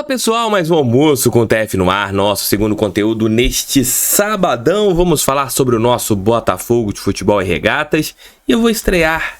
Fala pessoal, mais um almoço com o TF no ar, nosso segundo conteúdo neste sabadão. Vamos falar sobre o nosso Botafogo de futebol e regatas. E eu vou estrear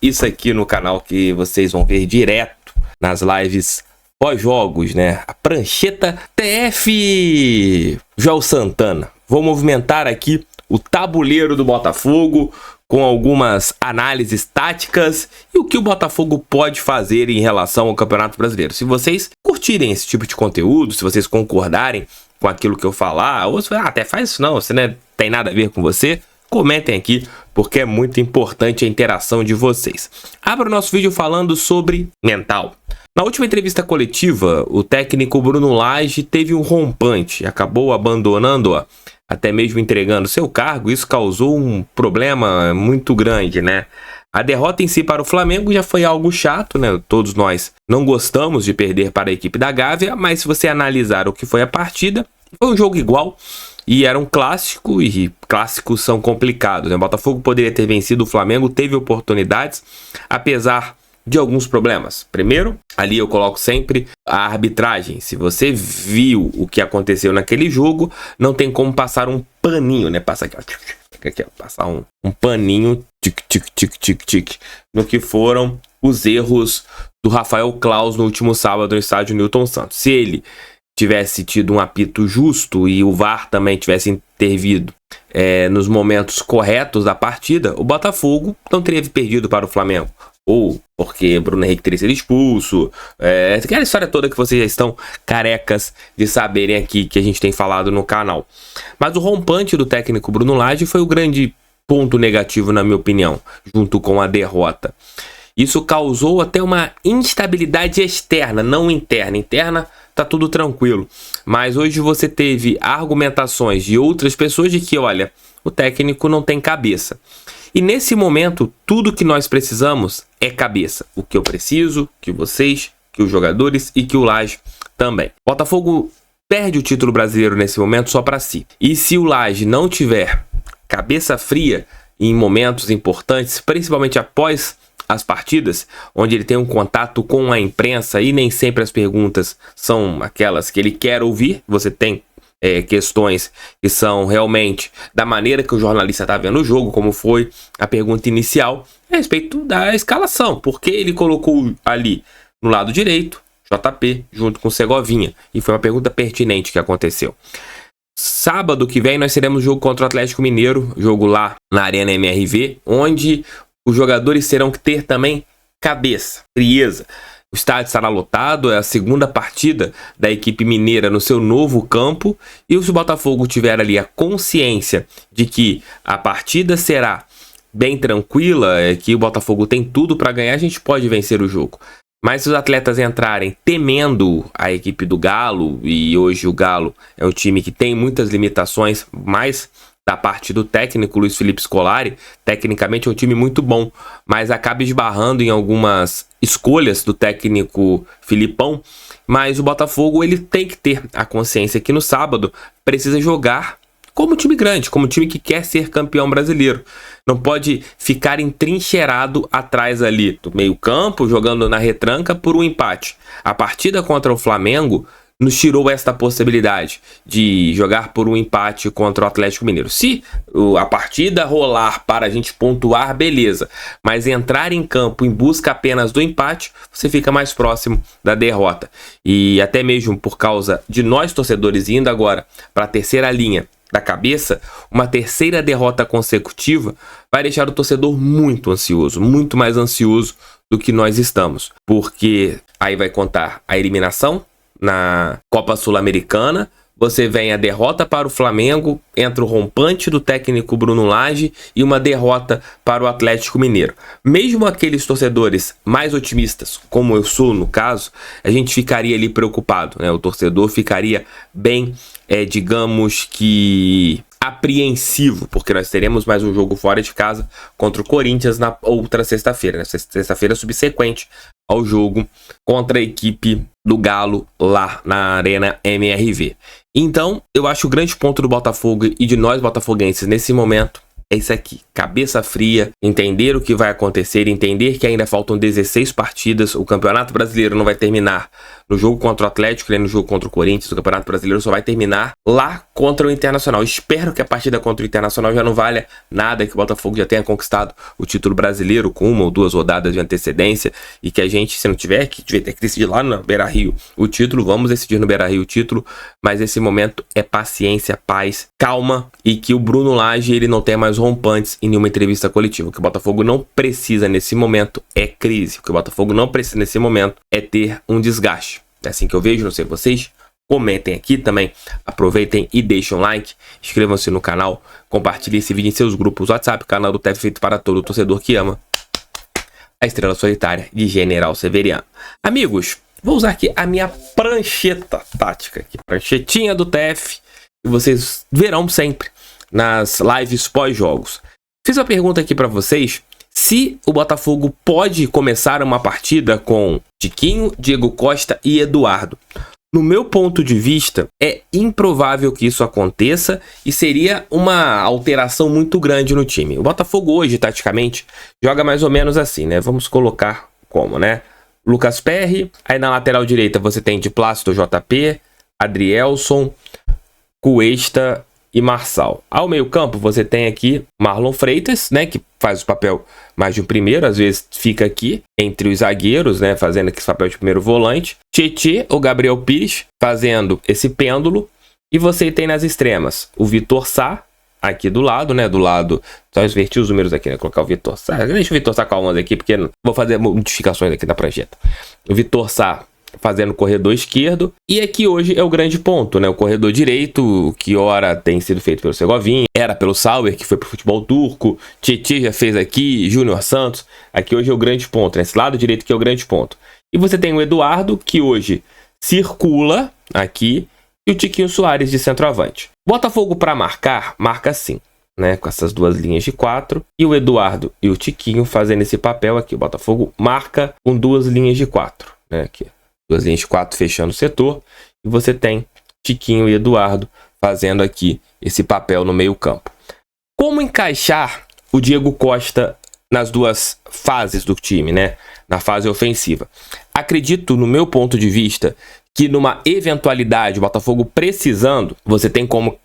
isso aqui no canal que vocês vão ver direto nas lives pós-jogos, né? A prancheta TF Joel Santana. Vou movimentar aqui o tabuleiro do Botafogo com algumas análises táticas e o que o Botafogo pode fazer em relação ao Campeonato Brasileiro. Se vocês curtirem esse tipo de conteúdo, se vocês concordarem com aquilo que eu falar, ou se até faz isso não, se não tem nada a ver com você, comentem aqui, porque é muito importante a interação de vocês. Abra o nosso vídeo falando sobre mental. Na última entrevista coletiva, o técnico Bruno Lage teve um rompante, acabou abandonando-a, até mesmo entregando seu cargo. Isso causou um problema muito grande, né? A derrota em si para o Flamengo já foi algo chato, né? Todos nós não gostamos de perder para a equipe da Gávea, mas se você analisar o que foi a partida, foi um jogo igual e era um clássico, e clássicos são complicados, né? O Botafogo poderia ter vencido o Flamengo, teve oportunidades, apesar de alguns problemas. Primeiro, ali eu coloco sempre a arbitragem. Se você viu o que aconteceu naquele jogo, não tem como passar um paninho, né? Passa aqui, ó, passar um paninho tic no que foram os erros do Rafael Claus no último sábado no estádio Newton Santos. Se ele tivesse tido um apito justo e o VAR também tivesse intervido nos momentos corretos da partida, o Botafogo não teria perdido para o Flamengo. Ou porque Bruno Henrique teria sido expulso, aquela história toda que vocês já estão carecas de saberem aqui, que a gente tem falado no canal. Mas o rompante do técnico Bruno Lage foi o grande ponto negativo, na minha opinião, junto com a derrota. Isso causou até uma instabilidade externa, não interna. Interna tá tudo tranquilo, mas hoje você teve argumentações de outras pessoas de que, olha, o técnico não tem cabeça. E nesse momento, tudo que nós precisamos é cabeça. O que eu preciso, que vocês, que os jogadores e que o Lage também. Botafogo perde o título brasileiro nesse momento só para si. E se o Lage não tiver cabeça fria em momentos importantes, principalmente após as partidas, onde ele tem um contato com a imprensa e nem sempre as perguntas são aquelas que ele quer ouvir, você tem questões que são realmente da maneira que o jornalista está vendo o jogo, como foi a pergunta inicial a respeito da escalação, porque ele colocou ali no lado direito JP junto com Segovinha, e foi uma pergunta pertinente que aconteceu. Sábado que vem nós teremos jogo contra o Atlético Mineiro, jogo lá na Arena MRV, onde os jogadores terão que ter também cabeça, frieza. O estádio estará lotado, é a segunda partida da equipe mineira no seu novo campo, e se o Botafogo tiver ali a consciência de que a partida será bem tranquila, que o Botafogo tem tudo para ganhar, a gente pode vencer o jogo. Mas se os atletas entrarem temendo a equipe do Galo, e hoje o Galo é um time que tem muitas limitações, mas da parte do técnico Luiz Felipe Scolari, tecnicamente é um time muito bom, mas acaba esbarrando em algumas escolhas do técnico Filipão. Mas o Botafogo ele tem que ter a consciência que no sábado precisa jogar como time grande, como time que quer ser campeão brasileiro. Não pode ficar entrincheirado atrás ali do meio campo, jogando na retranca por um empate. A partida contra o Flamengo nos tirou esta possibilidade de jogar por um empate contra o Atlético Mineiro. Se a partida rolar para a gente pontuar, beleza. Mas entrar em campo em busca apenas do empate, você fica mais próximo da derrota. E até mesmo por causa de nós torcedores indo agora para a terceira linha da cabeça, uma terceira derrota consecutiva vai deixar o torcedor muito ansioso, muito mais ansioso do que nós estamos. Porque aí vai contar a eliminação na Copa Sul-Americana, você vem a derrota para o Flamengo, entra o rompante do técnico Bruno Lage e uma derrota para o Atlético Mineiro. Mesmo aqueles torcedores mais otimistas, como eu sou no caso, a gente ficaria ali preocupado, né? O torcedor ficaria bem, digamos que apreensivo, porque nós teremos mais um jogo fora de casa contra o Corinthians na outra sexta-feira, né? Sexta-feira subsequente ao jogo contra a equipe do Galo lá na Arena MRV. Então, eu acho o grande ponto do Botafogo e de nós botafoguenses nesse momento é isso aqui, cabeça fria, entender o que vai acontecer, entender que ainda faltam 16 partidas, o Campeonato Brasileiro não vai terminar no jogo contra o Atlético, no jogo contra o Corinthians, o Campeonato Brasileiro só vai terminar lá contra o Internacional. Espero que a partida contra o Internacional já não valha nada, que o Botafogo já tenha conquistado o título brasileiro com 1 ou 2 rodadas de antecedência e que a gente, se não tiver, que tiver que decidir lá no Beira-Rio o título, vamos decidir no Beira-Rio o título, mas esse momento é paciência, paz, calma e que o Bruno Lage ele não tenha mais rompantes em nenhuma entrevista coletiva. O que o Botafogo não precisa nesse momento é crise. O que o Botafogo não precisa nesse momento é ter um desgaste. É assim que eu vejo, não sei vocês. Comentem aqui também, aproveitem e deixem um like, inscrevam-se no canal, compartilhem esse vídeo em seus grupos WhatsApp, canal do TEF feito para todo torcedor que ama a estrela solitária de General Severiano. Amigos, vou usar aqui a minha prancheta tática, aqui, pranchetinha do TEF, que vocês verão sempre nas lives pós-jogos. Fiz uma pergunta aqui para vocês, se o Botafogo pode começar uma partida com Tiquinho, Diego Costa e Eduardo. No meu ponto de vista, é improvável que isso aconteça e seria uma alteração muito grande no time. O Botafogo hoje, taticamente, joga mais ou menos assim, né? Vamos colocar como, né? Lucas Perry, aí na lateral direita você tem de Plácido JP, Adrielson, Cuesta e Marçal. Ao meio campo você tem aqui Marlon Freitas, né, que faz o papel mais de um primeiro, às vezes fica aqui entre os zagueiros, né, fazendo aqui esse papel de primeiro volante. Tietê ou Gabriel Pires fazendo esse pêndulo. E você tem nas extremas o Vitor Sá, aqui do lado, né, do lado, só invertir os números aqui, né, colocar o Vitor Sá. Deixa o Vitor Sá com a 11 aqui, porque vou fazer modificações aqui na prancheta. O Vitor Sá fazendo o corredor esquerdo, e aqui hoje é o grande ponto, né? O corredor direito, que ora tem sido feito pelo Segovinha, era pelo Sauer, que foi pro futebol turco, Tietê já fez aqui, Júnior Santos, aqui hoje é o grande ponto, né? Esse lado direito que é o grande ponto. E você tem o Eduardo, que hoje circula aqui, e o Tiquinho Soares de centroavante. Botafogo para marcar, marca assim, né? Com essas duas linhas de 4, e o Eduardo e o Tiquinho fazendo esse papel aqui. O Botafogo marca com 2 linhas de 4, né? Aqui. 2 linhas de 4 fechando o setor. E você tem Tiquinho e Eduardo fazendo aqui esse papel no meio campo. Como encaixar o Diego Costa nas duas fases do time, né? Na fase ofensiva. Acredito, no meu ponto de vista, que numa eventualidade, o Botafogo precisando, você tem como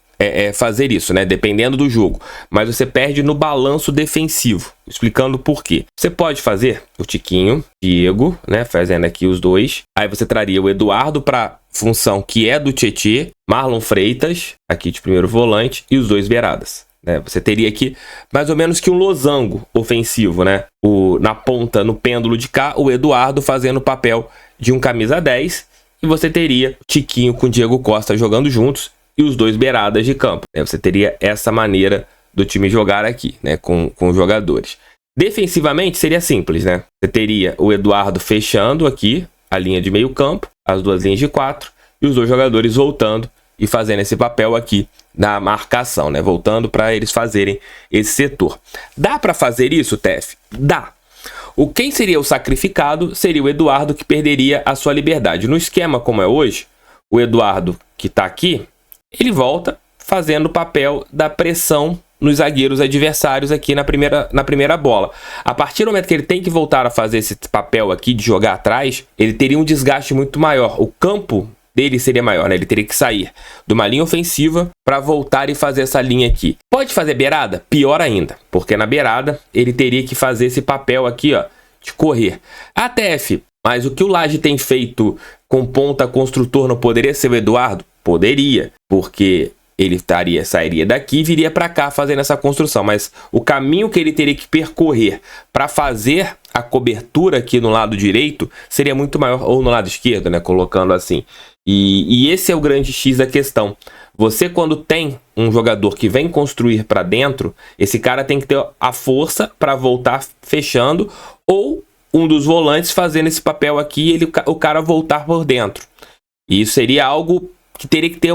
fazer isso, né? Dependendo do jogo. Mas você perde no balanço defensivo. Explicando por quê. Você pode fazer o Tiquinho, Diego, né? Fazendo aqui os dois. Aí você traria o Eduardo para função que é do Tietê, Marlon Freitas, aqui de primeiro volante, e os dois beiradas. Né? Você teria aqui mais ou menos que um losango ofensivo, né? Na ponta, no pêndulo de cá, o Eduardo fazendo o papel de um camisa 10. E você teria Tiquinho com Diego Costa jogando juntos. E os dois beiradas de campo. Né? Você teria essa maneira do time jogar aqui, né? Com os jogadores. Defensivamente seria simples, né? Você teria o Eduardo fechando aqui a linha de meio campo, as 2 linhas de 4, e os 2 jogadores voltando e fazendo esse papel aqui na marcação, né? Voltando para eles fazerem esse setor. Dá para fazer isso, TEF? Dá. Quem seria o sacrificado seria o Eduardo, que perderia a sua liberdade. No esquema como é hoje, o Eduardo que está aqui, ele volta fazendo o papel da pressão nos zagueiros adversários aqui na primeira bola. A partir do momento que ele tem que voltar a fazer esse papel aqui de jogar atrás, ele teria um desgaste muito maior. O campo dele seria maior, né? Ele teria que sair de uma linha ofensiva para voltar e fazer essa linha aqui. Pode fazer beirada? Pior ainda, porque na beirada ele teria que fazer esse papel aqui, ó, de correr. A TF, mas o que o Lage tem feito com ponta construtor não poderia ser o Eduardo? Poderia, porque ele sairia daqui e viria para cá fazendo essa construção. Mas o caminho que ele teria que percorrer para fazer a cobertura aqui no lado direito seria muito maior, ou no lado esquerdo, né? Colocando assim. E esse é o grande X da questão. Você, quando tem um jogador que vem construir para dentro, esse cara tem que ter a força para voltar fechando, ou um dos volantes fazendo esse papel aqui e o cara voltar por dentro. E isso seria algo que teria que ter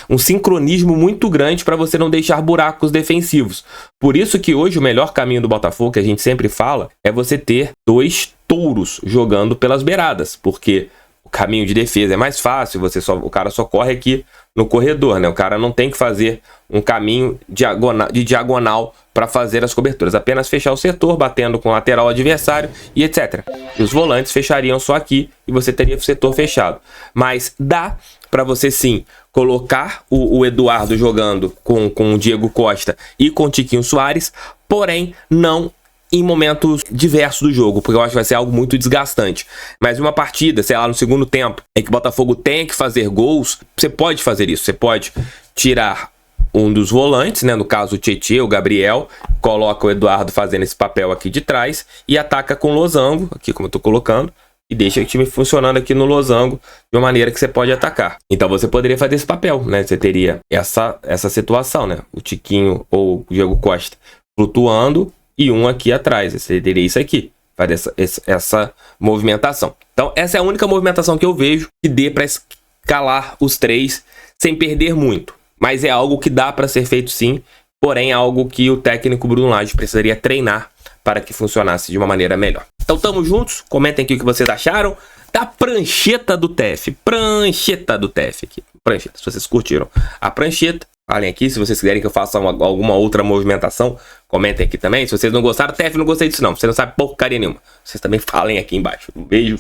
um sincronismo muito grande para você não deixar buracos defensivos. Por isso que hoje o melhor caminho do Botafogo, que a gente sempre fala, é você ter 2 touros jogando pelas beiradas, porque o caminho de defesa é mais fácil, o cara só corre aqui no corredor, né? O cara não tem que fazer um caminho de diagonal para fazer as coberturas, apenas fechar o setor, batendo com o lateral adversário e etc. E os volantes fechariam só aqui e você teria o setor fechado. Mas dá para você sim colocar o Eduardo jogando com o Diego Costa e com o Tiquinho Soares, porém não em momentos diversos do jogo, porque eu acho que vai ser algo muito desgastante. Mas uma partida, sei lá, no segundo tempo, em que o Botafogo tem que fazer gols, você pode fazer isso. Você pode tirar um dos volantes, né, no caso o Tietê, o Gabriel, coloca o Eduardo fazendo esse papel aqui de trás e ataca com losango, aqui como eu tô colocando, e deixa o time funcionando aqui no losango de uma maneira que você pode atacar. Então você poderia fazer esse papel, né? Você teria essa situação, né? O Tiquinho ou o Diego Costa flutuando e um aqui atrás. Você teria isso aqui, fazer essa movimentação. Então essa é a única movimentação que eu vejo que dê para escalar os três sem perder muito. Mas é algo que dá para ser feito sim, porém é algo que o técnico Bruno Lage precisaria treinar para que funcionasse de uma maneira melhor. Então tamo juntos, comentem aqui o que vocês acharam da prancheta do TF. Prancheta do TF aqui. Prancheta, se vocês curtiram a prancheta, falem aqui. Se vocês quiserem que eu faça alguma outra movimentação, comentem aqui também. Se vocês não gostaram, TF, não gostei disso não. Você não sabe porcaria nenhuma. Vocês também falem aqui embaixo. Um beijo,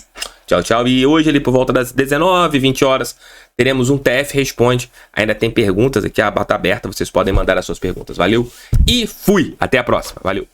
tchau, tchau. E hoje ali por volta das 19, 20 horas, teremos um TF Responde. Ainda tem perguntas aqui, a aba tá aberta. Vocês podem mandar as suas perguntas. Valeu e fui. Até a próxima. Valeu.